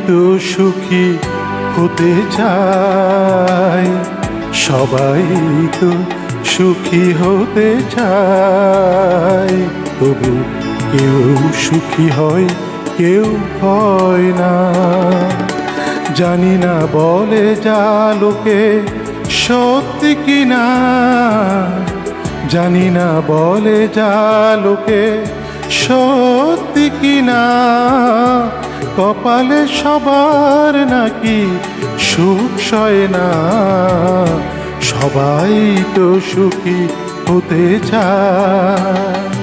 তো সুখী হতে চায়, সবাই তো সুখী হতে চায়, তবু কেউ সুখী হয় কেউ হয় না। জানি না বলে যা লোকে সত্যি কিনা, জানি না বলে যা লোকে সত্যি কিনা, কপালে সবার নাকি সুখ সয় না, সবাই তো সুখী হতে চায়।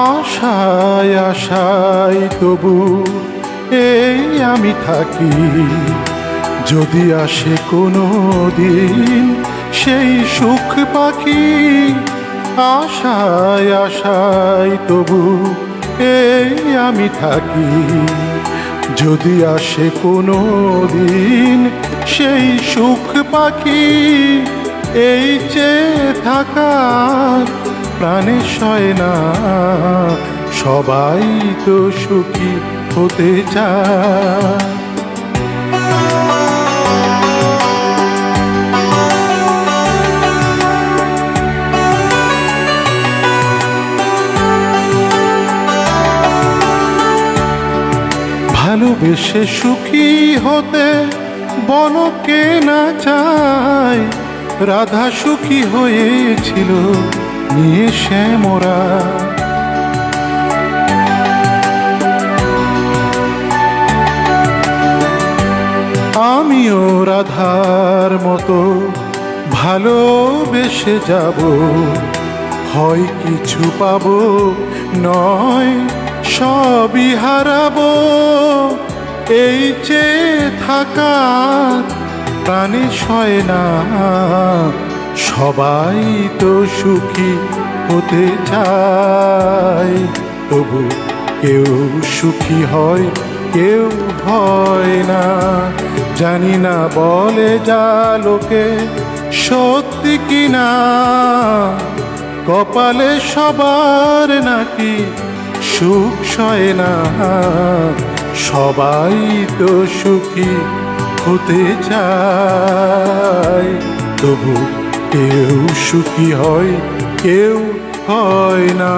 আশায় আশায় তবু এই আমি থাকি, যদি আসে কোনো দিন সেই সুখ পাখি। আশায় আশায় তবু এই আমি থাকি, যদি আসে কোনো দিন সেই সুখ পাখি। এই চেয়ে থাকার প্রাণে সয় না, সবাই তো সুখী হতে চায়। ভালোবেসে সুখী হতে বলো কে না চায়, রাধা সুখী হয়েছিল নিয়ে শ্যামরা। আমিও রাধার মতো ভালোবেসে যাব, হয় কিছু পাবো নয় সবই হারাবো। এই চেয়ে থাকা প্রাণে সয় না, সবাই তো সুখী হতে চায়, তবু কেউ সুখী হয় কেউ হয় না। জানি না বলে যা লোকে সত্যি কিনা, কপালে সবার নাকি সুখ সয় না, সবাই তো সুখী হতে চায়, তবু কেউ সুখী হয় কেউ হয় না।